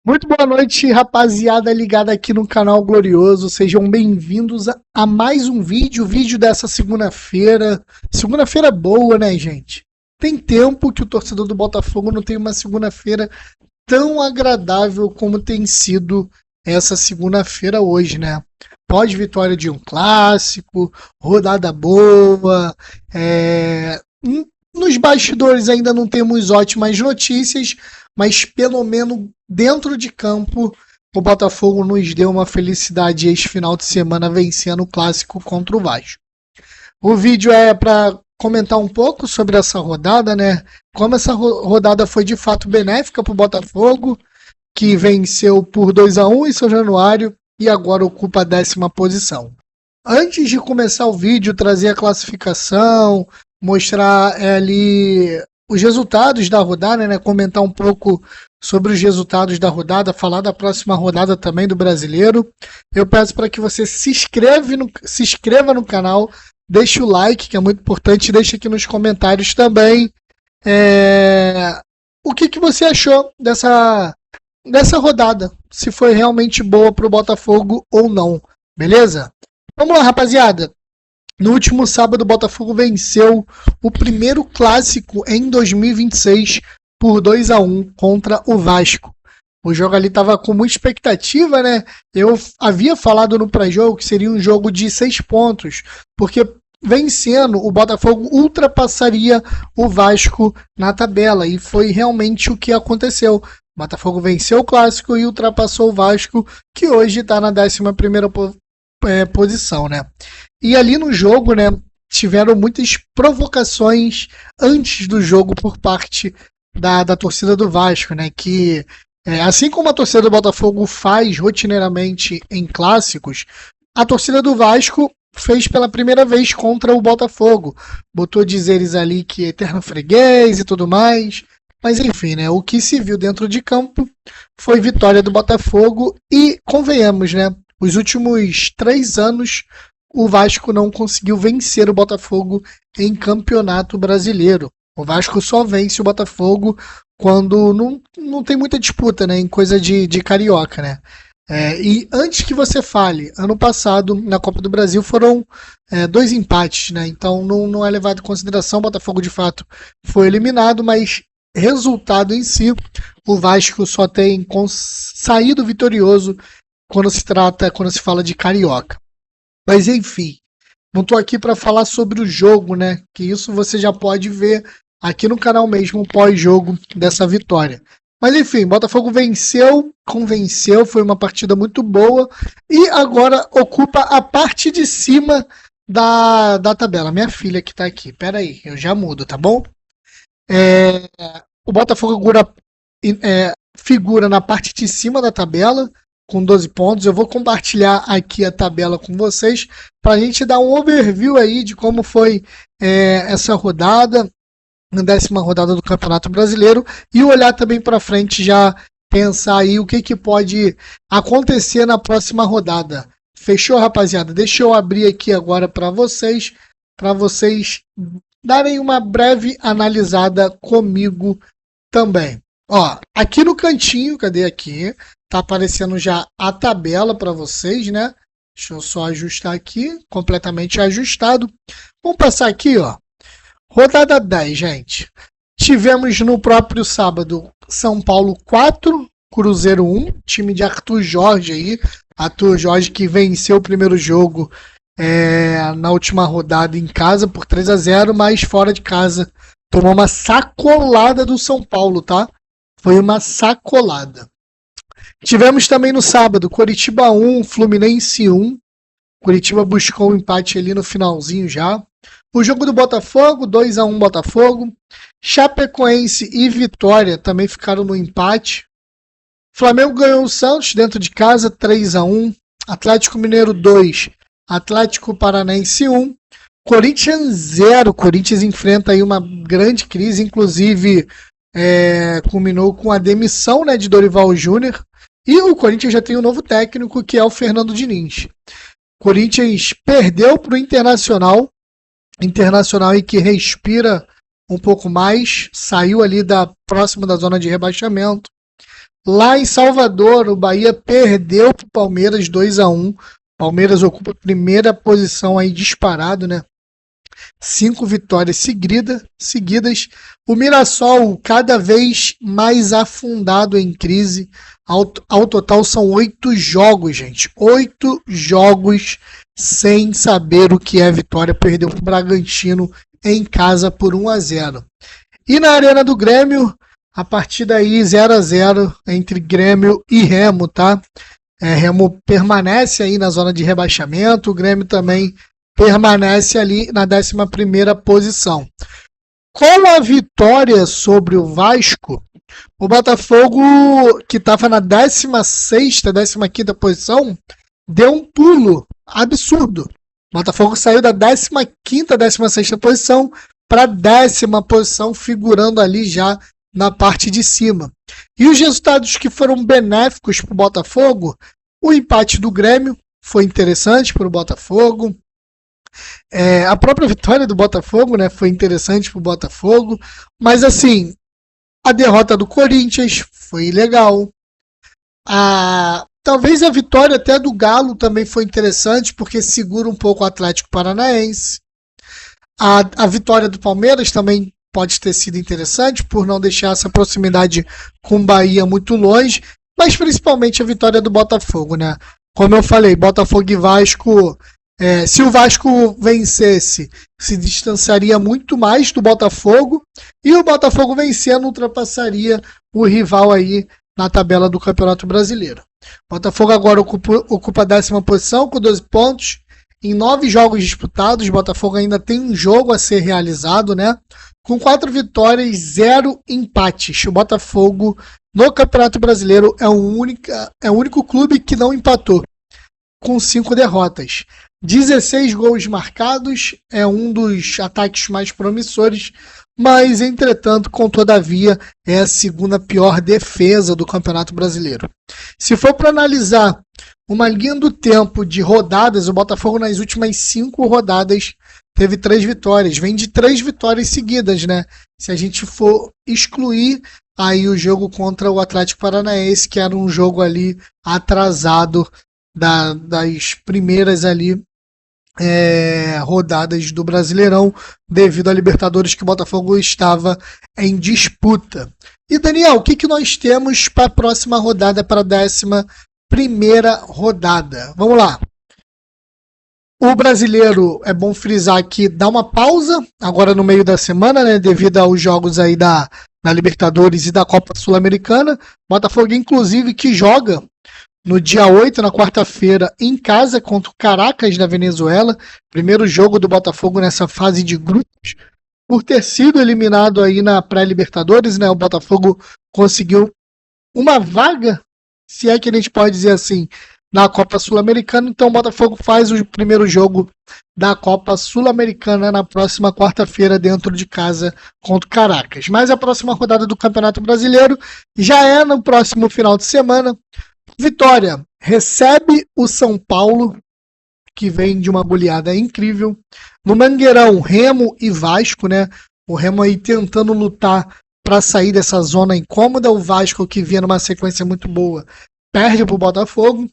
Muito boa noite, rapaziada ligada aqui no canal Glorioso. Sejam bem-vindos a mais um vídeo dessa segunda-feira. Segunda-feira boa, né, gente? Tem tempo que o torcedor do Botafogo não tem uma segunda-feira tão agradável como tem sido essa segunda-feira hoje, né? Pós-vitória de um clássico, rodada boa, nos bastidores ainda não temos ótimas notícias, mas pelo menos dentro de campo o Botafogo nos deu uma felicidade esse final de semana vencendo o clássico contra o Vasco. O vídeo é para comentar um pouco sobre essa rodada, né? Como essa rodada foi de fato benéfica para o Botafogo, que venceu por 2-1 em São Januário e agora ocupa a 10ª posição. Antes de começar o vídeo, trazer a classificação, mostrar ali os resultados da rodada, né? Comentar um pouco sobre os resultados da rodada, falar da próxima rodada também do Brasileiro. Eu peço para que você se inscreva no canal, deixe o like, que é muito importante, deixe aqui nos comentários também o que você achou dessa rodada, se foi realmente boa para o Botafogo ou não, beleza? Vamos lá, rapaziada. No último sábado, o Botafogo venceu o primeiro clássico em 2026 por 2-1 contra o Vasco. O jogo ali estava com muita expectativa, né? Eu havia falado no pré-jogo que seria um jogo de 6 pontos, porque vencendo, o Botafogo ultrapassaria o Vasco na tabela, e foi realmente o que aconteceu. O Botafogo venceu o clássico e ultrapassou o Vasco, que hoje está na 11ª posição, né? E ali no jogo, né, tiveram muitas provocações antes do jogo por parte da torcida do Vasco, né? Que assim como a torcida do Botafogo faz rotineiramente em clássicos, a torcida do Vasco fez pela primeira vez contra o Botafogo. Botou dizeres ali que é eterno freguês e tudo mais. Mas enfim, né? O que se viu dentro de campo foi vitória do Botafogo e, convenhamos, né? Os últimos 3 anos o Vasco não conseguiu vencer o Botafogo em campeonato brasileiro. O Vasco só vence o Botafogo quando não tem muita disputa, né? Em coisa de carioca, né? E antes que você fale, ano passado na Copa do Brasil foram 2 empates, né? Então não é levado em consideração. O Botafogo de fato foi eliminado, mas resultado em si, o Vasco só tem saído vitorioso quando se fala de carioca. Mas enfim, não estou aqui para falar sobre o jogo, né? Que isso você já pode ver aqui no canal mesmo, pós-jogo dessa vitória. Mas enfim, Botafogo venceu, convenceu, foi uma partida muito boa e agora ocupa a parte de cima da tabela. Minha filha que está aqui, pera aí, eu já mudo, tá bom? O Botafogo figura na parte de cima da tabela, com 12 pontos. Eu vou compartilhar aqui a tabela com vocês para a gente dar um overview aí de como foi essa rodada, na 10ª rodada do Campeonato Brasileiro, e olhar também para frente, já pensar aí o que pode acontecer na próxima rodada. Fechou, rapaziada? Deixa eu abrir aqui agora para vocês darem uma breve analisada comigo também. Ó, aqui no cantinho, cadê aqui? Tá aparecendo já a tabela para vocês, né? Deixa eu só ajustar aqui, completamente ajustado. Vamos passar aqui, ó. Rodada 10, gente. Tivemos no próprio sábado São Paulo 4, Cruzeiro 1, time de Arthur Jorge aí. Arthur Jorge que venceu o primeiro jogo na última rodada em casa por 3-0, mas fora de casa tomou uma sacolada do São Paulo, tá? Foi uma sacolada. Tivemos também no sábado Coritiba 1, Fluminense 1. Coritiba buscou um empate ali no finalzinho já. O jogo do Botafogo, 2-1 Botafogo. Chapecoense e Vitória também ficaram no empate. Flamengo ganhou o Santos dentro de casa, 3-1. Atlético Mineiro 2, Atlético Paranaense 1. Corinthians 0. Corinthians enfrenta aí uma grande crise, inclusive culminou com a demissão, né, de Dorival Júnior. E o Corinthians já tem um novo técnico, que é o Fernando Diniz. Corinthians perdeu para o Internacional aí que respira um pouco mais, saiu ali próximo da zona de rebaixamento. Lá em Salvador, o Bahia perdeu para o Palmeiras 2-1. Palmeiras ocupa a primeira posição aí disparado, né? 5 vitórias seguidas. O Mirassol cada vez mais afundado em crise. Ao total são 8 jogos, gente. 8 jogos sem saber o que é vitória. Perdeu para o Bragantino em casa por 1-0. E na Arena do Grêmio, a partida aí 0-0 entre Grêmio e Remo, tá? Remo permanece aí na zona de rebaixamento, o Grêmio também permanece ali na 11ª posição. Com a vitória sobre o Vasco, o Botafogo, que estava na 16ª, 15ª posição, deu um pulo absurdo. O Botafogo saiu da 15ª, 16ª posição para a 10ª posição, figurando ali já na parte de cima. E os resultados que foram benéficos para o Botafogo, o empate do Grêmio foi interessante para o Botafogo. A própria vitória do Botafogo, né, foi interessante para o Botafogo. Mas assim, a derrota do Corinthians foi legal. Talvez a vitória até do Galo também foi interessante, porque segura um pouco o Atlético Paranaense. A vitória do Palmeiras também pode ter sido interessante, por não deixar essa proximidade com o Bahia muito longe, mas principalmente a vitória do Botafogo, né? Como eu falei, Botafogo e Vasco, se o Vasco vencesse, se distanciaria muito mais do Botafogo, e o Botafogo vencendo ultrapassaria o rival aí na tabela do Campeonato Brasileiro. O Botafogo agora ocupa a 10ª posição com 12 pontos. Em 9 jogos disputados, o Botafogo ainda tem um jogo a ser realizado, né? Com 4 vitórias, 0 empates. O Botafogo, no Campeonato Brasileiro, é o único clube que não empatou, com 5 derrotas. 16 gols marcados, é um dos ataques mais promissores, mas, entretanto, todavia, é a segunda pior defesa do Campeonato Brasileiro. Se for para analisar uma linha do tempo de rodadas, o Botafogo nas últimas 5 rodadas teve 3 vitórias. Vem de 3 vitórias seguidas, né? Se a gente for excluir aí o jogo contra o Atlético Paranaense, que era um jogo ali atrasado das primeiras ali rodadas do Brasileirão, devido à Libertadores que o Botafogo estava em disputa. E Daniel, o que nós temos para a próxima rodada, para a 11ª rodada? Vamos lá. O Brasileiro, é bom frisar aqui, dá uma pausa agora no meio da semana, né, devido aos jogos aí da Libertadores e da Copa Sul-Americana. Botafogo, inclusive, que joga no dia 8, na quarta-feira, em casa contra o Caracas da Venezuela. Primeiro jogo do Botafogo nessa fase de grupos. Por ter sido eliminado aí na pré-Libertadores, né, o Botafogo conseguiu uma vaga, se é que a gente pode dizer assim, na Copa Sul-Americana. Então o Botafogo faz o primeiro jogo da Copa Sul-Americana na próxima quarta-feira dentro de casa contra o Caracas. Mas a próxima rodada do Campeonato Brasileiro já é no próximo final de semana. Vitória recebe o São Paulo, que vem de uma goleada incrível. No Mangueirão, Remo e Vasco, né? O Remo aí tentando lutar para sair dessa zona incômoda. O Vasco, que vinha numa sequência muito boa, perde para o Botafogo.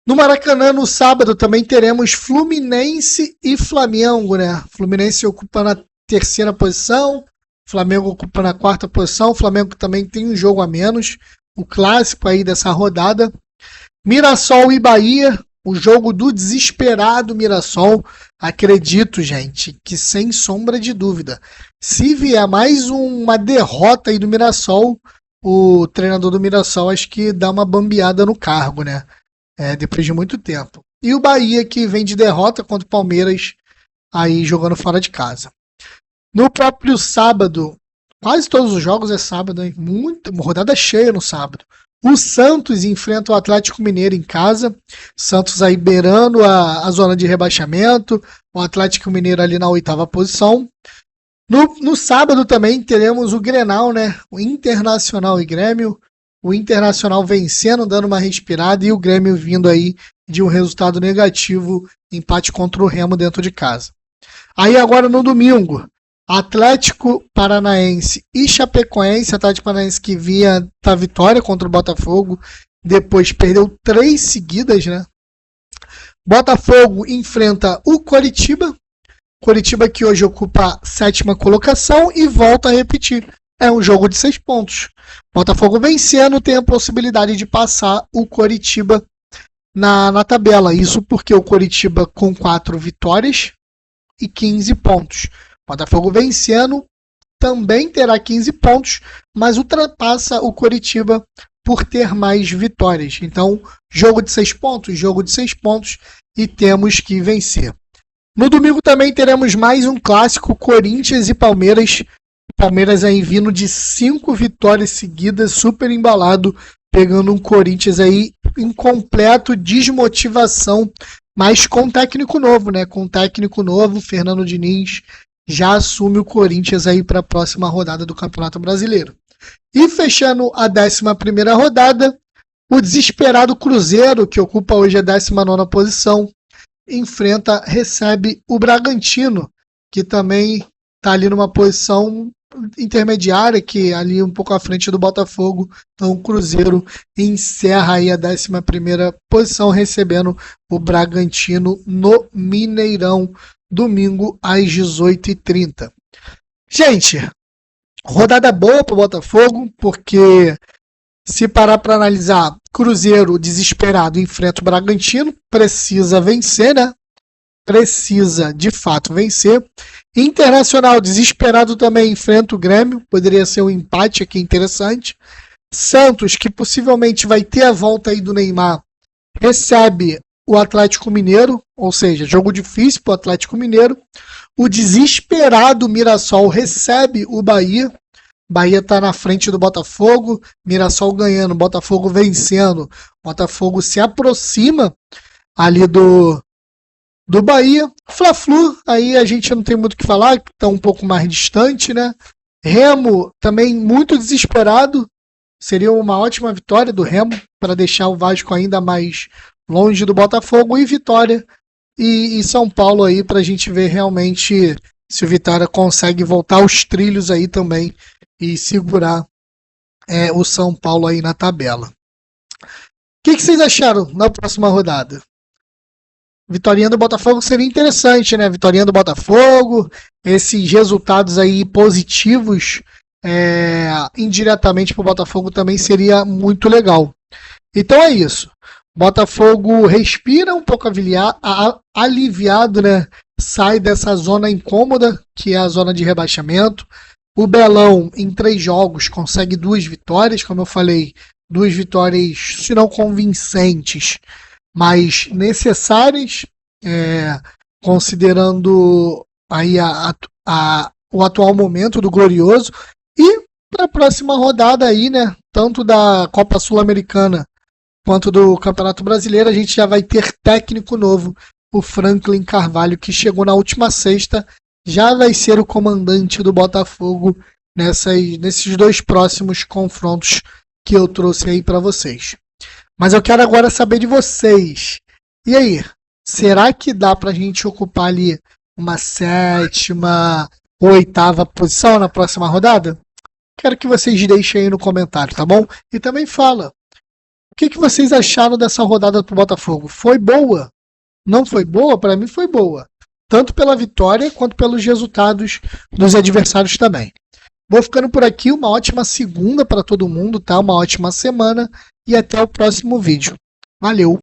No Maracanã, no sábado, também teremos Fluminense e Flamengo, né? Fluminense ocupa na 3ª posição, Flamengo ocupa na 4ª posição. O Flamengo também tem um jogo a menos, o clássico aí dessa rodada. Mirassol e Bahia, o jogo do desesperado Mirassol. Acredito, gente, que sem sombra de dúvida, se vier mais uma derrota aí do Mirassol, o treinador do Mirassol acho que dá uma bambeada no cargo, né? Depois de muito tempo. E o Bahia, que vem de derrota contra o Palmeiras, aí jogando fora de casa. No próprio sábado, quase todos os jogos é sábado, hein? Uma rodada cheia no sábado. O Santos enfrenta o Atlético Mineiro em casa. Santos aí beirando a zona de rebaixamento. O Atlético Mineiro ali na 8ª posição. No sábado também teremos o Grenal, né? O Internacional e Grêmio. O Internacional vencendo, dando uma respirada. E o Grêmio vindo aí de um resultado negativo. Empate contra o Remo dentro de casa. Aí agora no domingo, Atlético Paranaense e Chapecoense. Atlético Paranaense que vinha da vitória contra o Botafogo, depois perdeu 3 seguidas, né? Botafogo enfrenta o Coritiba. Coritiba que hoje ocupa a 7ª colocação e volta a repetir. É um jogo de 6 pontos. Botafogo vencendo tem a possibilidade de passar o Coritiba na tabela. Isso porque o Coritiba com 4 vitórias e 15 pontos. Botafogo vencendo também terá 15 pontos, mas ultrapassa o Coritiba por ter mais vitórias. Então, jogo de 6 pontos e temos que vencer. No domingo também teremos mais um clássico, Corinthians e Palmeiras. Palmeiras aí vindo de 5 vitórias seguidas, super embalado, pegando um Corinthians aí em completo desmotivação, mas com técnico novo, né? Com técnico novo, Fernando Diniz já assume o Corinthians aí para a próxima rodada do Campeonato Brasileiro. E fechando a 11ª rodada, o desesperado Cruzeiro, que ocupa hoje a 19ª posição, recebe o Bragantino, que também está ali numa posição intermediária, que é ali um pouco à frente do Botafogo. Então o Cruzeiro encerra aí a 11ª posição, recebendo o Bragantino no Mineirão, domingo às 18h30. Gente, rodada boa para o Botafogo, porque se parar para analisar, Cruzeiro desesperado enfrenta o Bragantino, precisa vencer, né? Precisa de fato vencer. Internacional desesperado também enfrenta o Grêmio, poderia ser um empate aqui interessante. Santos, que possivelmente vai ter a volta aí do Neymar, recebe o Atlético Mineiro, ou seja, jogo difícil para o Atlético Mineiro. O desesperado Mirassol recebe o Bahia. Bahia está na frente do Botafogo, Mirassol ganhando, Botafogo vencendo. Botafogo se aproxima ali do Bahia. Fla-Flu, aí a gente não tem muito o que falar, está um pouco mais distante, né? Remo também muito desesperado. Seria uma ótima vitória do Remo para deixar o Vasco ainda mais longe do Botafogo. E Vitória e São Paulo aí para a gente ver realmente se o Vitória consegue voltar aos trilhos aí também e segurar o São Paulo aí na tabela. O que vocês acharam na próxima rodada? Vitória do Botafogo seria interessante, né? Vitória do Botafogo, esses resultados aí positivos indiretamente para o Botafogo também seria muito legal. Então é isso. Botafogo respira um pouco aliviado, né? Sai dessa zona incômoda, que é a zona de rebaixamento. O Belão, em 3 jogos, consegue 2 vitórias, como eu falei, 2 vitórias, se não convincentes, mas necessárias, considerando aí o atual momento do Glorioso. E para a próxima rodada aí, né, tanto da Copa Sul-Americana quanto do Campeonato Brasileiro, a gente já vai ter técnico novo, o Franklin Carvalho, que chegou na última sexta, já vai ser o comandante do Botafogo nesses 2 próximos confrontos que eu trouxe aí para vocês. Mas eu quero agora saber de vocês. E aí, será que dá pra gente ocupar ali uma 7ª ou 8ª posição na próxima rodada? Quero que vocês deixem aí no comentário, tá bom? E também fala, o que vocês acharam dessa rodada pro Botafogo? Foi boa? Não foi boa? Para mim foi boa. Tanto pela vitória quanto pelos resultados dos adversários também. Vou ficando por aqui, uma ótima segunda para todo mundo, tá? Uma ótima semana e até o próximo vídeo. Valeu!